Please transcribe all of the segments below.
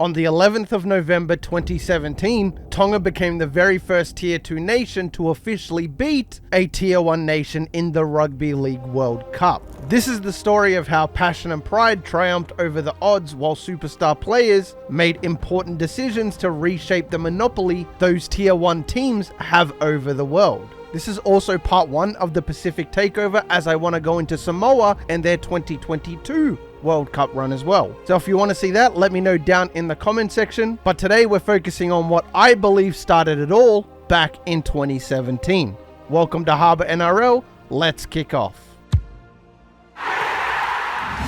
On the 11th of November 2017, Tonga became the very first Tier 2 nation to officially beat a Tier 1 nation in the Rugby League World Cup. This is the story of how passion and pride triumphed over the odds while superstar players made important decisions to reshape the monopoly those Tier 1 teams have over the world. This is also part 1 of the Pacific Takeover, as I want to go into Samoa and their 2022 World Cup run as well. So if you want to see that, let me know down in the comment section. But today we're focusing on what I believe started it all back in 2017. Welcome to Harbour NRL. Let's kick off.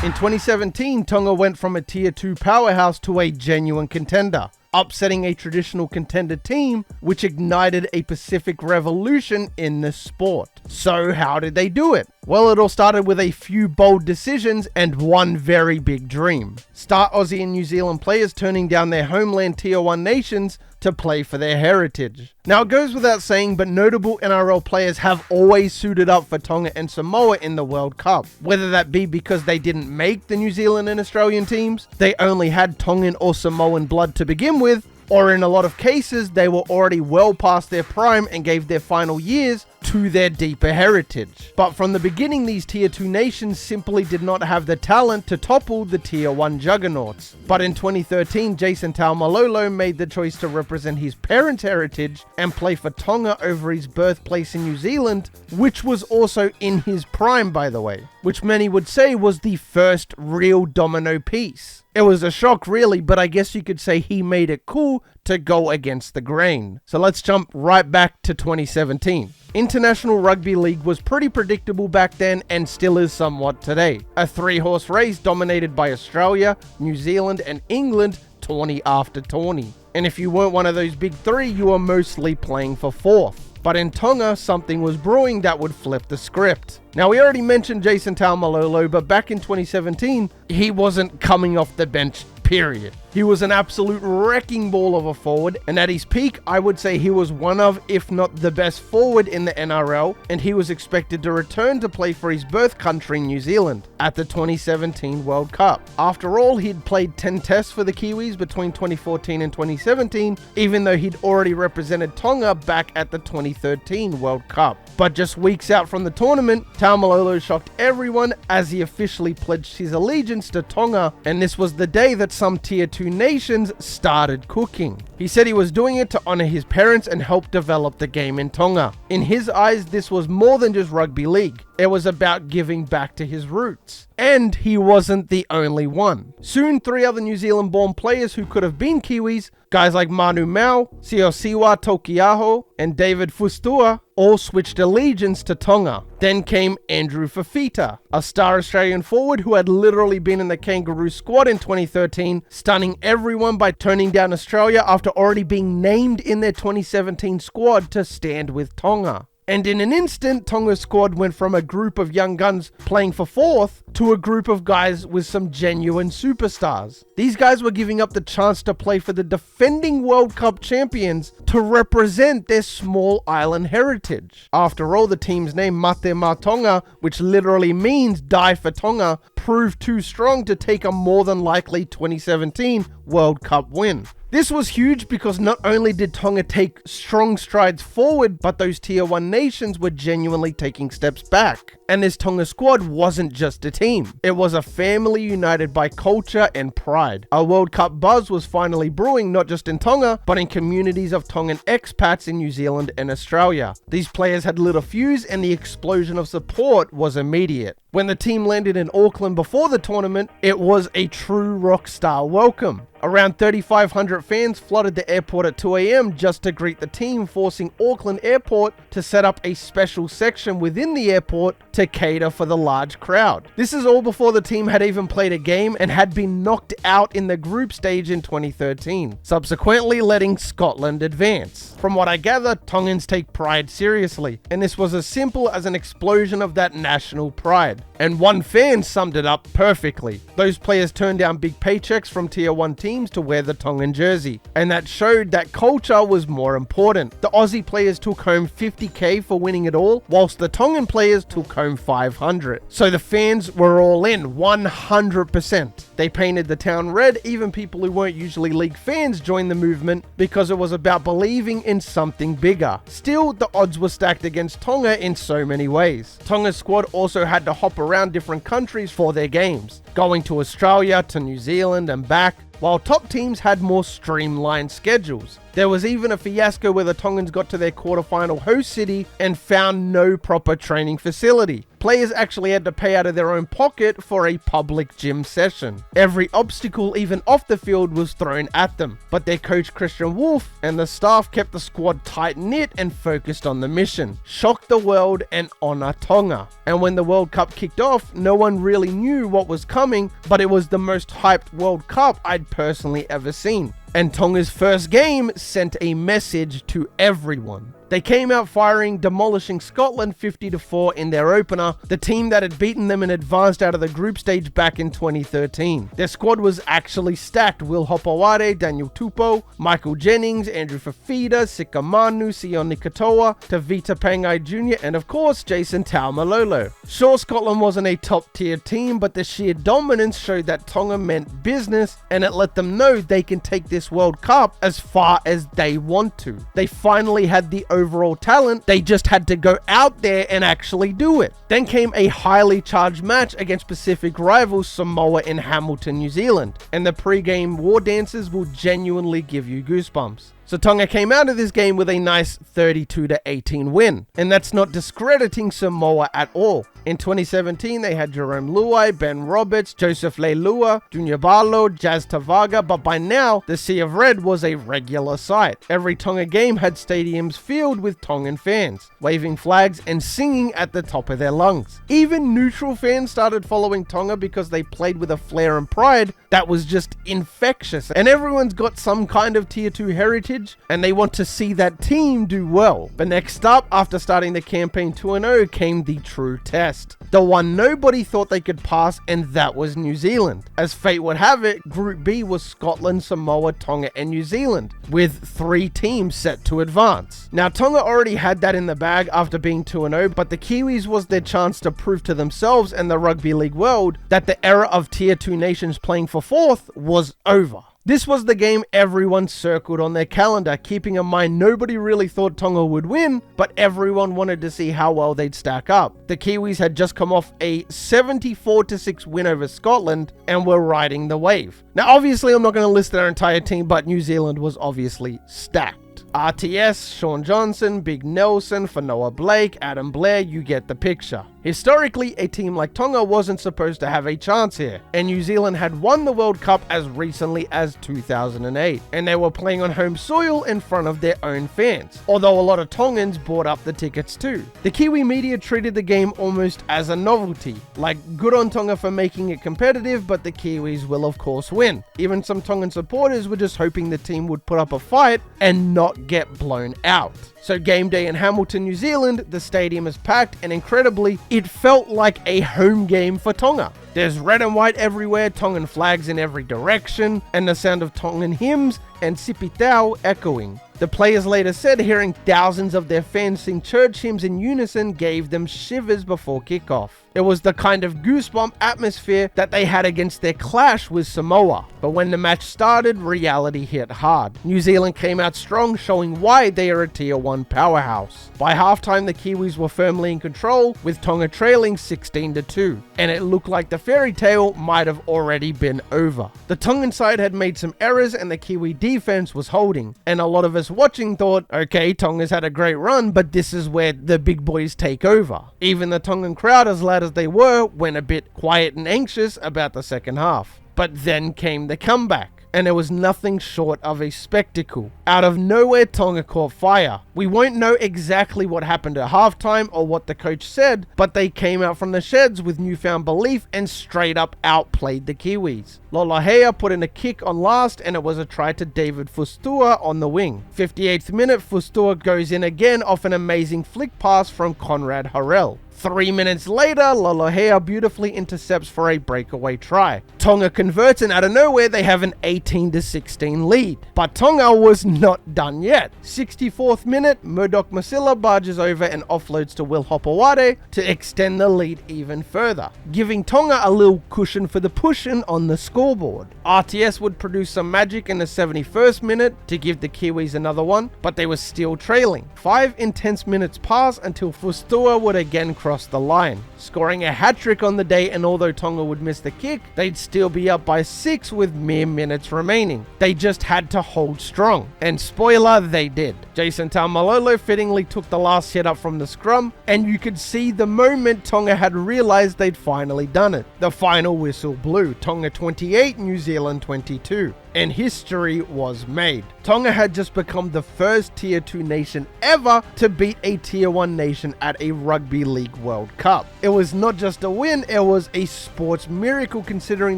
In 2017, Tonga went from a Tier 2 powerhouse to a genuine contender, upsetting a traditional contender team, which ignited a Pacific revolution in the sport. So how did they do it? Well, it all started with a few bold decisions and one very big dream. Start Aussie and New Zealand players turning down their homeland Tier 1 nations to play for their heritage. Now, it goes without saying, but notable NRL players have always suited up for Tonga and Samoa in the World Cup. Whether that be because they didn't make the New Zealand and Australian teams, they only had Tongan or Samoan blood to begin with, or in a lot of cases, they were already well past their prime and gave their final years to their deeper heritage. But from the beginning, these Tier 2 nations simply did not have the talent to topple the Tier 1 juggernauts. But in 2013, Jason Taumalolo made the choice to represent his parents' heritage and play for Tonga over his birthplace in New Zealand, which was also in his prime, by the way, which many would say was the first real domino piece. It was a shock really, but I guess you could say he made it cool to go against the grain. So let's jump right back to 2017. International Rugby League was pretty predictable back then and still is somewhat today. A 3-horse race dominated by Australia, New Zealand and England, tourney after tourney. And if you weren't one of those big 3, you were mostly playing for 4th. But in Tonga, something was brewing that would flip the script. Now, we already mentioned Jason Taumalolo, but back in 2017, he wasn't coming off the bench, period. He was an absolute wrecking ball of a forward, and at his peak, I would say he was one of, if not the best forward in the NRL, and he was expected to return to play for his birth country, New Zealand, at the 2017 World Cup. After all, he'd played 10 tests for the Kiwis between 2014 and 2017, even though he'd already represented Tonga back at the 2013 World Cup. But just weeks out from the tournament, Taumalolo shocked everyone as he officially pledged his allegiance to Tonga, and this was the day that some Tier 2 nations started cooking. He said he was doing it to honor his parents and help develop the game in Tonga. In his eyes, this was more than just rugby league. It was about giving back to his roots. And he wasn't the only one. Soon, 3 other New Zealand-born players who could have been Kiwis, guys like Manu Mau, Siosiwa Tokiaho, and David Fustua, all switched allegiance to Tonga. Then came Andrew Fafita, a star Australian forward who had literally been in the Kangaroo squad in 2013, stunning everyone by turning down Australia after already being named in their 2017 squad to stand with Tonga. And in an instant, Tonga's squad went from a group of young guns playing for 4th to a group of guys with some genuine superstars. These guys were giving up the chance to play for the defending World Cup champions to represent their small island heritage. After all, the team's name, Mate Ma Tonga, which literally means die for Tonga, proved too strong to take a more than likely 2017 World Cup win. This was huge because not only did Tonga take strong strides forward, but those Tier 1 nations were genuinely taking steps back. And this Tonga squad wasn't just a team. It was a family united by culture and pride. A World Cup buzz was finally brewing not just in Tonga, but in communities of Tongan expats in New Zealand and Australia. These players had lit a fuse and the explosion of support was immediate. When the team landed in Auckland before the tournament, it was a true rock star welcome. Around 3,500 fans flooded the airport at 2 a.m. just to greet the team, forcing Auckland Airport to set up a special section within the airport to cater for the large crowd. This is all before the team had even played a game and had been knocked out in the group stage in 2013, subsequently letting Scotland advance. From what I gather, Tongans take pride seriously, and this was as simple as an explosion of that national pride. red. And one fan summed it up perfectly. Those players turned down big paychecks from tier 1 teams to wear the Tongan jersey, and that showed that culture was more important. The Aussie players took home 50k for winning it all, whilst the Tongan players took home 500. So the fans were all in, 100%. They painted the town red. Even people who weren't usually league fans joined the movement because it was about believing in something bigger. Still, the odds were stacked against Tonga in so many ways. Tonga's squad also had to hop around different countries for their games, going to Australia, to New Zealand and back, while top teams had more streamlined schedules. There was even a fiasco where the Tongans got to their quarterfinal host city and found no proper training facility. Players actually had to pay out of their own pocket for a public gym session. Every obstacle, even off the field, was thrown at them, but their coach Christian Wolf and the staff kept the squad tight-knit and focused on the mission: shock the world and honour Tonga. And when the World Cup kicked off, no one really knew what was coming, but it was the most hyped World Cup I'd personally ever seen. And Tonga's first game sent a message to everyone. They came out firing, demolishing Scotland 50-4 in their opener, the team that had beaten them and advanced out of the group stage back in 2013. Their squad was actually stacked: Will Hopewade, Daniel Tupou, Michael Jennings, Andrew Fafita, Sika Manu, Sione Katoa, Tavita Pangai Jr., and of course Jason Taumalolo. Sure, Scotland wasn't a top tier team, but the sheer dominance showed that Tonga meant business, and it let them know they can take this World Cup as far as they want to. They finally had the overall talent, they just had to go out there and actually do it. Then came a highly charged match against Pacific rivals Samoa in Hamilton, New Zealand, and the pre-game war dances will genuinely give you goosebumps. So Tonga came out of this game with a nice 32-18 win, and that's not discrediting Samoa at all. In 2017, they had Jerome Luai, Ben Roberts, Joseph Leilua, Junior Barlow, Jazz Tavaga, but by now, the Sea of Red was a regular sight. Every Tonga game had stadiums filled with Tongan fans, waving flags and singing at the top of their lungs. Even neutral fans started following Tonga because they played with a flair and pride that was just infectious, and everyone's got some kind of tier 2 heritage, and they want to see that team do well. But next up, after starting the campaign 2-0, came the true test. The one nobody thought they could pass, and that was New Zealand. As fate would have it, Group B was Scotland, Samoa, Tonga and New Zealand, with 3 teams set to advance. Now Tonga already had that in the bag after being 2-0, but the Kiwis was their chance to prove to themselves and the Rugby League world that the era of tier 2 nations playing for 4th was over. This was the game everyone circled on their calendar, keeping in mind nobody really thought Tonga would win, but everyone wanted to see how well they'd stack up. The Kiwis had just come off a 74-6 win over Scotland and were riding the wave. Now obviously I'm not going to list their entire team, but New Zealand was obviously stacked. RTS, Sean Johnson, Big Nelson, Fanoa Blake, Adam Blair, you get the picture. Historically, a team like Tonga wasn't supposed to have a chance here, and New Zealand had won the World Cup as recently as 2008, and they were playing on home soil in front of their own fans, although a lot of Tongans bought up the tickets too. The Kiwi media treated the game almost as a novelty, like good on Tonga for making it competitive, but the Kiwis will of course win. Even some Tongan supporters were just hoping the team would put up a fight and not get blown out. So game day in Hamilton, New Zealand, the stadium is packed, and incredibly, it felt like a home game for Tonga. There's red and white everywhere, Tongan flags in every direction, and the sound of Tongan hymns and Sipitao echoing. The players later said hearing thousands of their fans sing church hymns in unison gave them shivers before kickoff. It was the kind of goosebump atmosphere that they had against their clash with Samoa. But when the match started, reality hit hard. New Zealand came out strong, showing why they are a tier 1 powerhouse. By halftime, the Kiwis were firmly in control, with Tonga trailing 16-2, and it looked like the fairy tale might have already been over. The Tongan side had made some errors and the Kiwi defense was holding, and a lot of us watching thought, okay, Tonga's had a great run, but this is where the big boys take over. Even the Tongan crowd, as loud as they were, went a bit quiet and anxious about the second half. But then came the comeback, and it was nothing short of a spectacle. Out of nowhere, Tonga caught fire. We won't know exactly what happened at halftime or what the coach said, but they came out from the sheds with newfound belief and straight up outplayed the Kiwis. Lolohea put in a kick on last, and it was a try to David Fustua on the wing. 58th minute, Fustua goes in again off an amazing flick pass from Conrad Harrell. 3 minutes later, Lolohea beautifully intercepts for a breakaway try. Tonga converts, and out of nowhere they have an 18-16 lead. But Tonga was not done yet. 64th minute, Murdoch Masila barges over and offloads to Will Hopewade to extend the lead even further, giving Tonga a little cushion for the pushing on the scoreboard. RTS would produce some magic in the 71st minute to give the Kiwis another one, but they were still trailing. 5 intense minutes pass until Fustua would again cross the line, scoring a hat-trick on the day, and although Tonga would miss the kick, they'd still be up by 6 with mere minutes remaining. They just had to hold strong, and spoiler, they did. Jason Taumalolo fittingly took the last hit up from the scrum, and you could see the moment Tonga had realised they'd finally done it. The final whistle blew, Tonga 28, New Zealand 22. And history was made. Tonga had just become the first Tier 2 nation ever to beat a Tier 1 nation at a Rugby League World Cup. It was not just a win, it was a sports miracle considering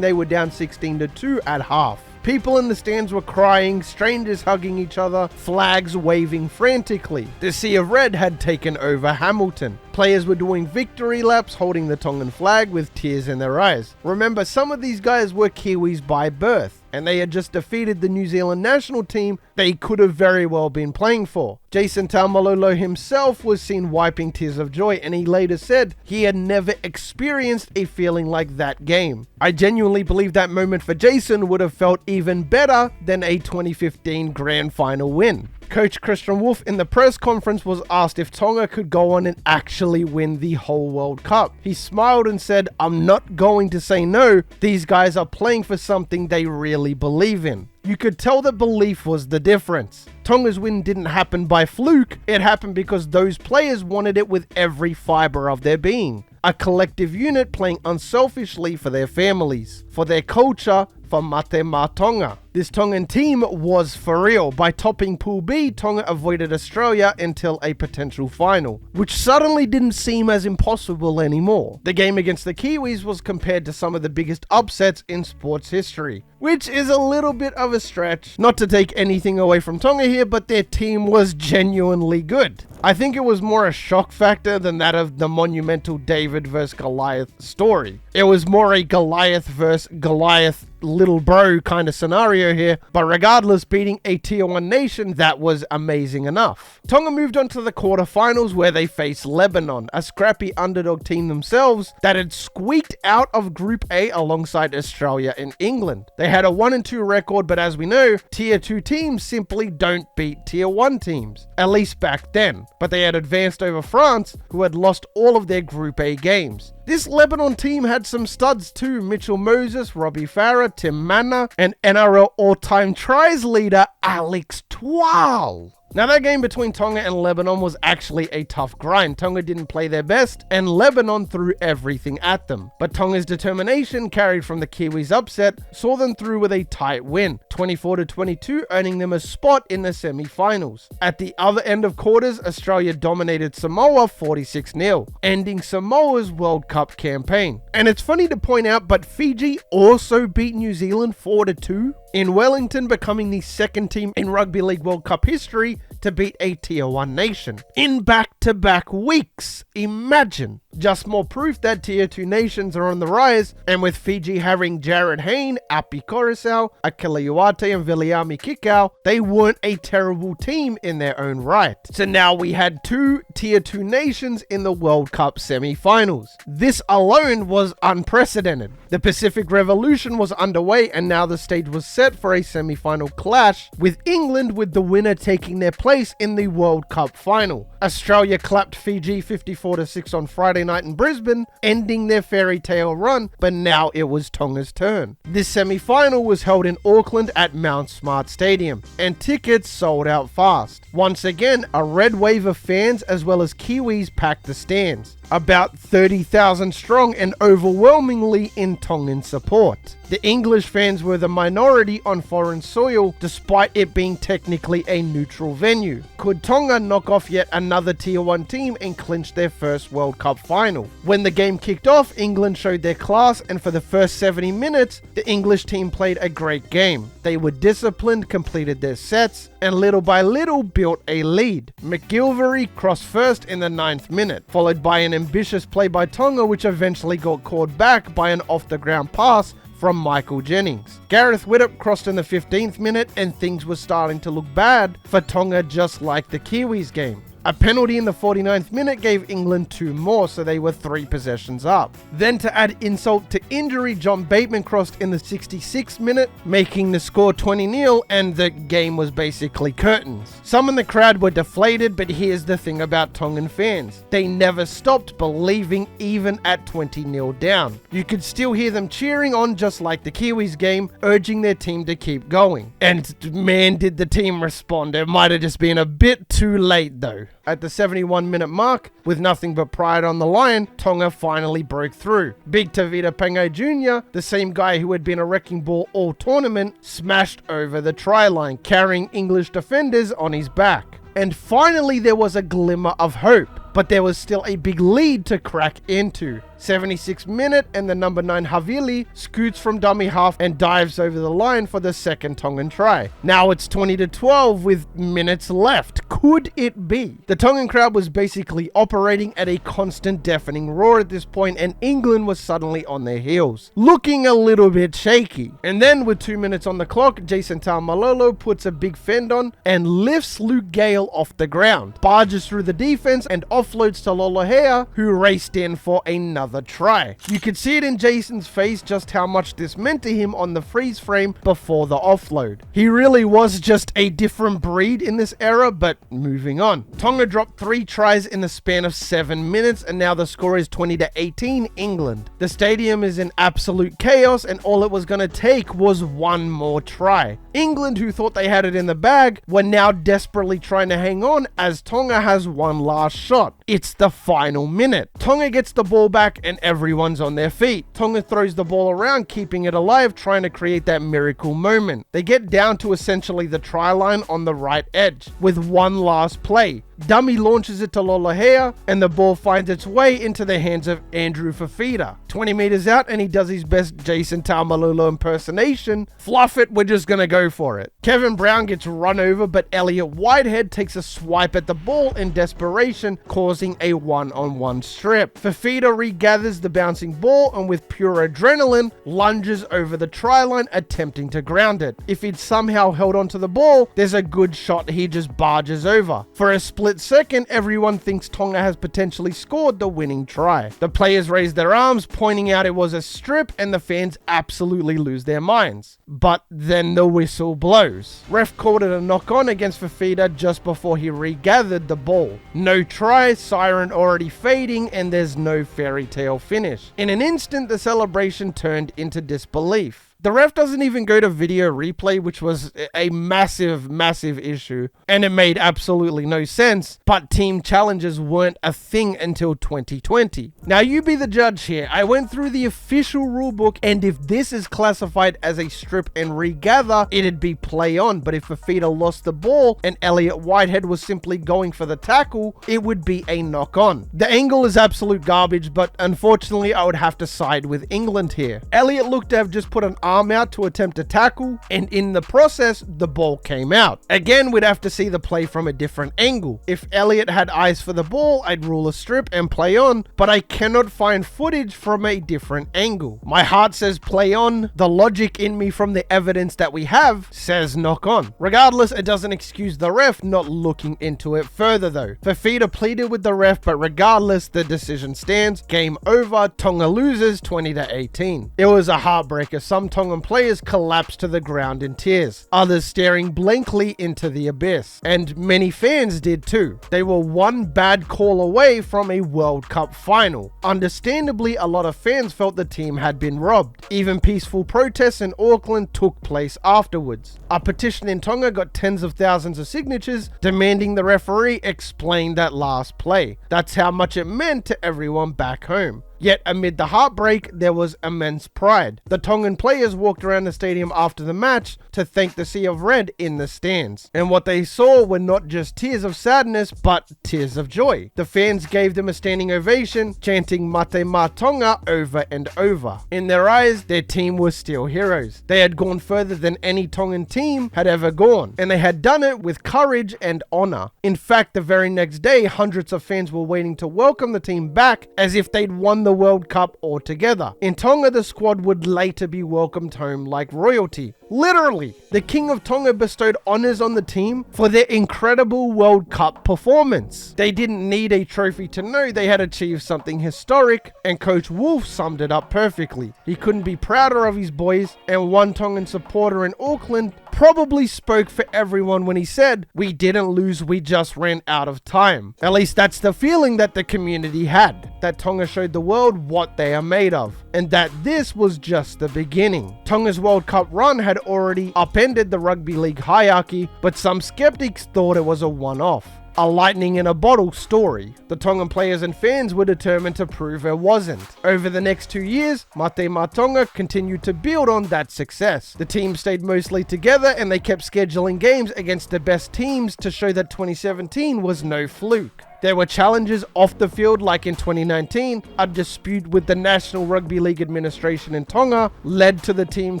they were down 16-2 at half. People in the stands were crying, strangers hugging each other, flags waving frantically. The Sea of Red had taken over Hamilton. Players were doing victory laps, holding the Tongan flag with tears in their eyes. Remember, some of these guys were Kiwis by birth, and they had just defeated the New Zealand national team they could have very well been playing for. Jason Taumalolo himself was seen wiping tears of joy, and he later said he had never experienced a feeling like that game. I genuinely believe that moment for Jason would have felt even better than a 2015 grand final win. Coach Christian Wolff in the press conference was asked if Tonga could go on and actually win the whole World Cup. He smiled and said, "I'm not going to say no. These guys are playing for something they really believe in." You could tell that belief was the difference. Tonga's win didn't happen by fluke, it happened because those players wanted it with every fibre of their being. A collective unit playing unselfishly for their families, for their culture, for Mate Ma Tonga. This Tongan team was for real. By topping Pool B, Tonga avoided Australia until a potential final, which suddenly didn't seem as impossible anymore. The game against the Kiwis was compared to some of the biggest upsets in sports history, which is a little bit of a stretch. Not to take anything away from Tonga here, but their team was genuinely good. I think it was more a shock factor than that of the monumental David vs. Goliath story. It was more a Goliath vs. Goliath little bro kind of scenario here, but regardless, beating a Tier 1 nation, that was amazing enough. Tonga moved on to the quarterfinals where they faced Lebanon, a scrappy underdog team themselves that had squeaked out of Group A alongside Australia and England. They had a 1-2 record, but as we know, Tier 2 teams simply don't beat Tier 1 teams, at least back then. But they had advanced over France, who had lost all of their Group A games. This Lebanon team had some studs too: Mitchell Moses, Robbie Farah, Tim Manna, and NRL all-time tries leader Alex Twal. Now that game between Tonga and Lebanon was actually a tough grind. Tonga didn't play their best, and Lebanon threw everything at them. But Tonga's determination, carried from the Kiwis' upset, saw them through with a tight win, 24-22, earning them a spot in the semi-finals. At the other end of quarters, Australia dominated Samoa 46-0, ending Samoa's World Cup campaign. And it's funny to point out, but Fiji also beat New Zealand 4-2 in Wellington, becoming the second team in Rugby League World Cup history to beat a Tier 1 nation in back-to-back weeks. Imagine. Just more proof that Tier 2 nations are on the rise, and with Fiji having Jared Hayne, Api Coruscant, Akila Iwate and Viliami Kikau, they weren't a terrible team in their own right. So now we had 2 Tier 2 nations in the World Cup semi-finals. This alone was unprecedented. The Pacific Revolution was underway, and now the stage was set for a semi-final clash, with England with the winner taking their place in the World Cup final. Australia clapped Fiji 54-6 on Friday night in Brisbane, ending their fairy tale run, but now it was Tonga's turn. This semi-final was held in Auckland at Mount Smart Stadium, and tickets sold out fast. Once again, a red wave of fans as well as Kiwis packed the stands, about 30,000 strong and overwhelmingly in Tongan support. The English fans were the minority on foreign soil, despite it being technically a neutral venue. Could Tonga knock off yet another Tier 1 team and clinch their first World Cup final? final. When the game kicked off, England showed their class, and for the first 70 minutes, the English team played a great game. They were disciplined, completed their sets, and little by little built a lead. McGilvery crossed first in the 9th minute, followed by an ambitious play by Tonga, which eventually got called back by an off-the-ground pass from Michael Jennings. Gareth Widdop crossed in the 15th minute, and things were starting to look bad for Tonga, just like the Kiwis game. A penalty in the 49th minute gave England 2 more, so they were 3 possessions up. Then, to add insult to injury, John Bateman crossed in the 66th minute, making the score 20-0, and the game was basically curtains. Some in the crowd were deflated, but here's the thing about Tongan fans. They never stopped believing, even at 20-0 down. You could still hear them cheering on, just like the Kiwis game, urging their team to keep going. And man, did the team respond. It might have just been a bit too late though. At the 71-minute mark, with nothing but pride on the line, Tonga finally broke through. Big Tavita Pangai Jr., the same guy who had been a wrecking ball all tournament, smashed over the try line, carrying English defenders on his back. And finally there was a glimmer of hope, but there was still a big lead to crack into. 76th minute, and the number 9 Havili scoots from dummy half and dives over the line for the second Tongan try. Now it's 20-12 with minutes left. Could it be? The Tongan crowd was basically operating at a constant deafening roar at this point, and England was suddenly on their heels, looking a little bit shaky. And then with 2 minutes on the clock, Jason Taumalolo puts a big fend on and lifts Luke Gale off the ground, barges through the defense and offloads to Lolohea, who raced in for another try. You could see it in Jason's face just how much this meant to him on the freeze frame before the offload. He really was just a different breed in this era, but moving on. Tonga dropped 3 tries in the span of 7 minutes, and now the score is 20-18 England. The stadium is in absolute chaos, and all it was going to take was 1 more try. England, who thought they had it in the bag, were now desperately trying to hang on as Tonga has 1 last shot. It's the final minute. Tonga gets the ball back and everyone's on their feet. Tonga throws the ball around, keeping it alive, trying to create that miracle moment. They get down to essentially the try line on the right edge with 1 last play. Dummy launches it to Lolohea, and the ball finds its way into the hands of Andrew Fafita. 20 meters out, and he does his best Jason Taumalolo impersonation. Fluff it, we're just gonna go for it. Kevin Brown gets run over, but Elliot Whitehead takes a swipe at the ball in desperation, causing a 1-on-1 strip. Fafita regathers the bouncing ball, and with pure adrenaline, lunges over the try line, attempting to ground it. If he'd somehow held onto the ball, there's a good shot he just barges over. For a split second, everyone thinks Tonga has potentially scored the winning try. The players raise their arms, pointing out it was a strip, and the fans absolutely lose their minds. But then the whistle blows. Ref called it a knock-on against Fafita just before he regathered the ball. No try, siren already fading, and there's no fairy tale finish. In an instant, the celebration turned into disbelief. The ref doesn't even go to video replay, which was a massive, massive issue, and it made absolutely no sense, but team challenges weren't a thing until 2020. Now you be the judge here. I went through the official rulebook, and if this is classified as a strip and regather, it'd be play on, but if Fafita lost the ball and Elliot Whitehead was simply going for the tackle, it would be a knock on. The angle is absolute garbage, but unfortunately I would have to side with England here. Elliot looked to have just put an arm out to attempt a tackle, and in the process, the ball came out. Again, we'd have to see the play from a different angle. If Elliot had eyes for the ball, I'd rule a strip and play on, but I cannot find footage from a different angle. My heart says play on. The logic in me from the evidence that we have says knock on. Regardless, it doesn't excuse the ref not looking into it further though. Fafita pleaded with the ref, but regardless, the decision stands. Game over. Tonga loses 20-18. It was a heartbreaker. Some Tongan players collapsed to the ground in tears, others staring blankly into the abyss, and many fans did too. They were 1 bad call away from a World Cup final. Understandably, a lot of fans felt the team had been robbed. Even peaceful protests in Auckland took place afterwards. A petition in Tonga got tens of thousands of signatures demanding the referee explain that last play. That's how much it meant to everyone back home. Yet amid the heartbreak, there was immense pride. The Tongan players walked around the stadium after the match to thank the Sea of Red in the stands. And what they saw were not just tears of sadness, but tears of joy. The fans gave them a standing ovation, chanting Mate Ma Tonga over and over. In their eyes, their team was still heroes. They had gone further than any Tongan team had ever gone, and they had done it with courage and honor. In fact, the very next day, hundreds of fans were waiting to welcome the team back as if they'd won the World Cup altogether. In Tonga, the squad would later be welcomed home like royalty. Literally, the King of Tonga bestowed honours on the team for their incredible World Cup performance. They didn't need a trophy to know they had achieved something historic, and Coach Wolf summed it up perfectly. He couldn't be prouder of his boys, and one Tongan supporter in Auckland probably spoke for everyone when he said, "We didn't lose, we just ran out of time." At least that's the feeling that the community had, that Tonga showed the world what they are made of, and that this was just the beginning. Tonga's World Cup run had already upended the rugby league hierarchy, but some skeptics thought it was a one-off. A lightning in a bottle story. The Tongan players and fans were determined to prove it wasn't. Over the next 2 years, Mate Ma Tonga continued to build on that success. The team stayed mostly together and they kept scheduling games against the best teams to show that 2017 was no fluke. There were challenges off the field, like in 2019, a dispute with the National Rugby League Administration in Tonga led to the team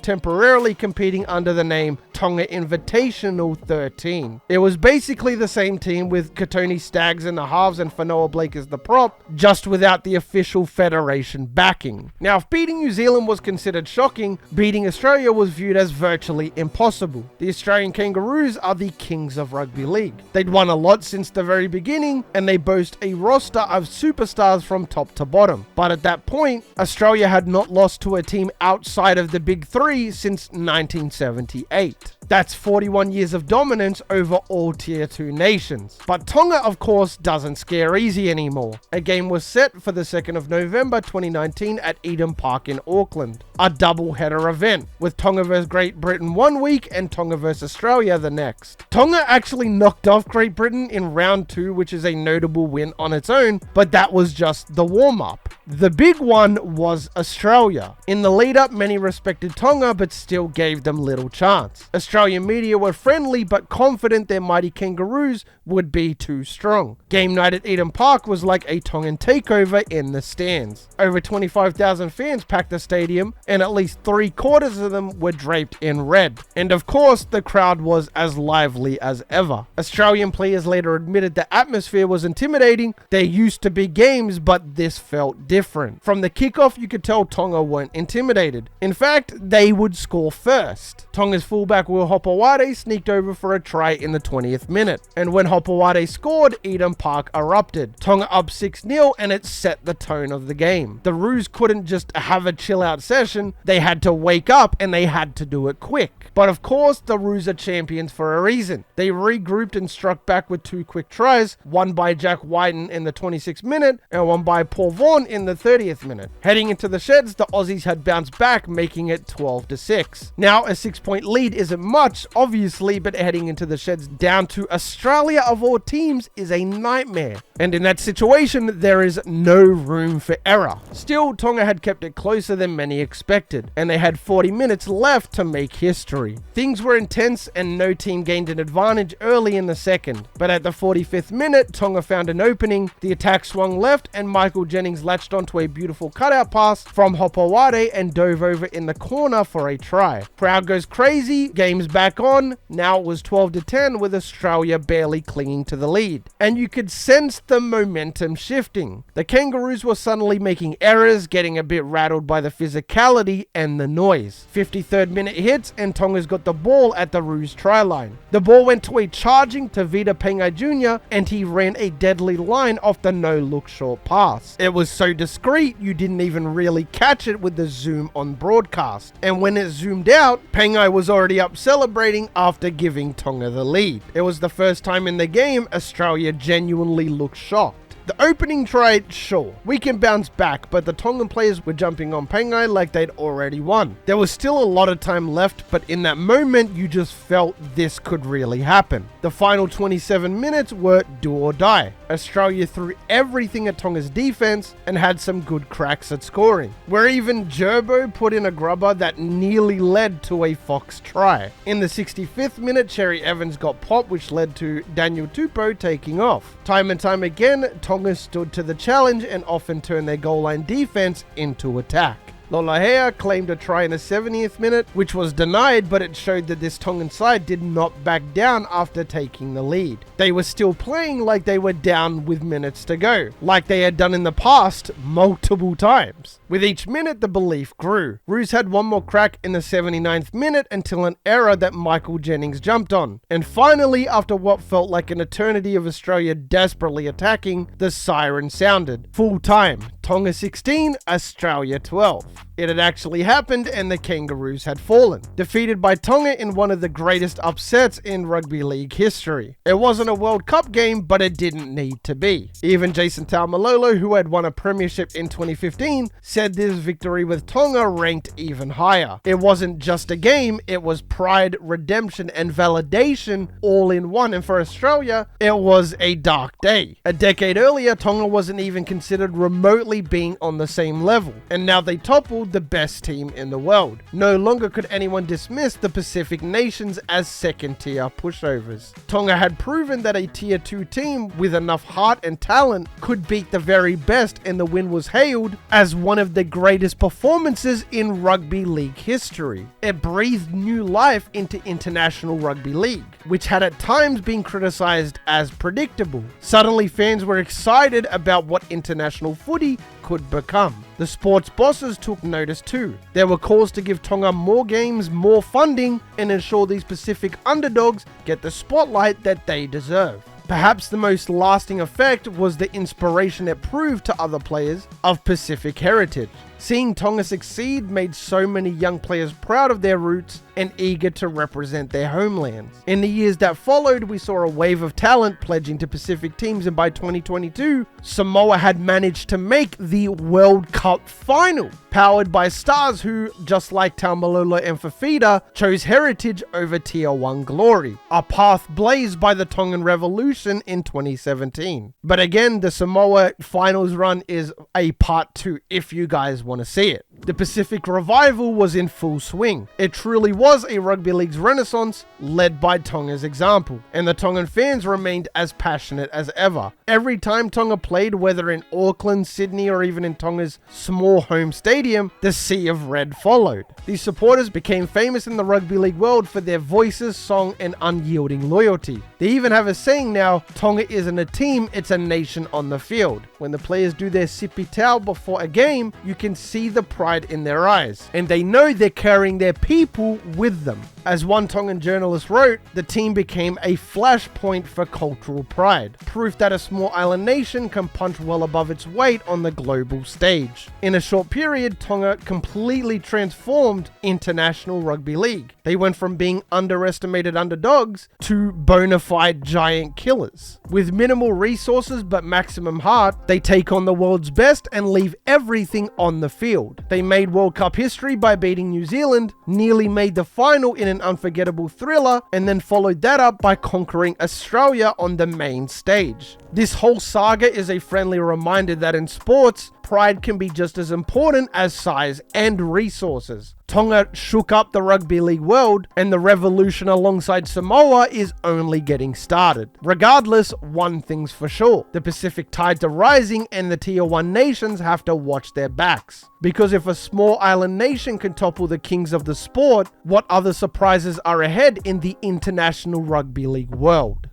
temporarily competing under the name Tonga Invitational 13. It was basically the same team with Katoni Staggs in the halves and Whanoa Blake as the prop, just without the official federation backing. Now, if beating New Zealand was considered shocking, beating Australia was viewed as virtually impossible. The Australian Kangaroos are the kings of rugby league. They'd won a lot since the very beginning, and they boast a roster of superstars from top to bottom. But at that point, Australia had not lost to a team outside of the Big Three since 1978. That's 41 years of dominance over all Tier 2 nations. But Tonga, of course, doesn't scare easy anymore. A game was set for the 2nd of November 2019 at Eden Park in Auckland. A double-header event, with Tonga vs Great Britain one week and Tonga vs Australia the next. Tonga actually knocked off Great Britain in round 2, which is a notable win on its own, but that was just the warm-up. The big one was Australia. In the lead-up, many respected Tonga, but still gave them little chance. Australian media were friendly but confident their mighty Kangaroos would be too strong. Game night at Eden Park was like a Tongan takeover in the stands. Over 25,000 fans packed the stadium, and at least 3/4 of them were draped in red. And of course, the crowd was as lively as ever. Australian players later admitted the atmosphere was intimidating. There used to be games, but this felt different. From the kickoff, you could tell Tonga weren't intimidated. In fact, they would score first. Tonga's fullback Will Hopewade sneaked over for a try in the 20th minute. And when Hopewade scored, Eden Park erupted. Tonga up 6-0, and it set the tone of the game. The Roos couldn't just have a chill out session, they had to wake up and they had to do it quick. But of course, the Roos are champions for a reason. They regrouped and struck back with 2 quick tries, one by Jack Whiten in the 26th minute and one by Paul Vaughan in the 30th minute. Heading into the sheds, the Aussies had bounced back, making it 12-6. Now, a 6-point lead isn't much, obviously, but heading into the sheds down to Australia of all teams is a nightmare. And in that situation, there is no room for error. Still, Tonga had kept it closer than many expected, and they had 40 minutes left to make history. Things were intense and no team gained an advantage early in the second, but at the 45th minute, Tonga found an opening, the attack swung left, and Michael Jennings latched onto a beautiful cutout pass from Hopewade and dove over in the corner for a try. Crowd goes crazy, game's back on. Now it was 12-10 with Australia barely clinging to the lead. And you could sense the momentum shifting. The Kangaroos were suddenly making errors, getting a bit rattled by the physicality and the noise. 53rd minute hits and Tonga's got the ball at the Roos try line. The ball went to a charging Tavita Pengai Jr. and he ran a deadly line off the no-look short pass. It was so discreet you didn't even really catch it with the zoom on broadcast. And when it zoomed out, Pengai was already up celebrating after giving Tonga the lead. It was the first time in the game Australia genuinely looked shocked. The opening try, sure, we can bounce back, but the Tongan players were jumping on Pangai like they'd already won. There was still a lot of time left, but in that moment, you just felt this could really happen. The final 27 minutes were do or die. Australia threw everything at Tonga's defense and had some good cracks at scoring, where even Gerbo put in a grubber that nearly led to a Fox try. In the 65th minute, Cherry Evans got popped, which led to Daniel Tupou taking off. Time and time again, Tonga stood to the challenge and often turned their goal line defense into attack. Lolahea claimed a try in the 70th minute, which was denied, but it showed that this Tongan side did not back down after taking the lead. They were still playing like they were down with minutes to go, like they had done in the past multiple times. With each minute, the belief grew. Roos had one more crack in the 79th minute until an error that Michael Jennings jumped on. And finally, after what felt like an eternity of Australia desperately attacking, the siren sounded. Full time. Tonga 16, Australia 12. It had actually happened and the Kangaroos had fallen, defeated by Tonga in one of the greatest upsets in rugby league history. It wasn't a World Cup game, but it didn't need to be. Even Jason Taumalolo, who had won a premiership in 2015, said this victory with Tonga ranked even higher. It wasn't just a game, it was pride, redemption, and validation all in one, and for Australia, it was a dark day. A decade earlier, Tonga wasn't even considered remotely being on the same level, and now they toppled the best team in the world. No longer could anyone dismiss the Pacific nations as second-tier pushovers. Tonga had proven that a tier 2 team with enough heart and talent could beat the very best, and the win was hailed as one of the greatest performances in rugby league history. It breathed new life into international rugby league, which had at times been criticized as predictable. Suddenly fans were excited about what international footy could become. The sports bosses took notice too. There were calls to give Tonga more games, more funding, and ensure these Pacific underdogs get the spotlight that they deserve. Perhaps the most lasting effect was the inspiration it proved to other players of Pacific heritage. Seeing Tonga succeed made so many young players proud of their roots and eager to represent their homelands. In the years that followed, we saw a wave of talent pledging to Pacific teams, and by 2022, Samoa had managed to make the World Cup final, powered by stars who, just like Taumalolo and Fafita, chose heritage over Tier 1 glory, a path blazed by the Tongan Revolution in 2017. But again, the Samoa finals run is a part 2 if you guys want to see it. The Pacific revival was in full swing. It truly was a rugby league's renaissance led by Tonga's example, and the Tongan fans remained as passionate as ever. Every time Tonga played, whether in Auckland, Sydney, or even in Tonga's small home stadium, the sea of red followed. These supporters became famous in the rugby league world for their voices, song, and unyielding loyalty. They even have a saying now, Tonga isn't a team, it's a nation on the field. When the players do their sipi tau before a game, you can see the pride in their eyes, and they know they're carrying their people with them. As one Tongan journalist wrote, the team became a flashpoint for cultural pride, proof that a small island nation can punch well above its weight on the global stage. In a short period, Tonga completely transformed international rugby league. They went from being underestimated underdogs to bona fide giant killers. With minimal resources but maximum heart, they take on the world's best and leave everything on the field. They made World Cup history by beating New Zealand, nearly made the final in an unforgettable thriller, and then followed that up by conquering Australia on the main stage. This whole saga is a friendly reminder that in sports, pride can be just as important as size and resources. Tonga shook up the rugby league world, and the revolution alongside Samoa is only getting started. Regardless, one thing's for sure, the Pacific tides are rising and the Tier 1 nations have to watch their backs. Because if a small island nation can topple the kings of the sport, what other surprises are ahead in the international rugby league world?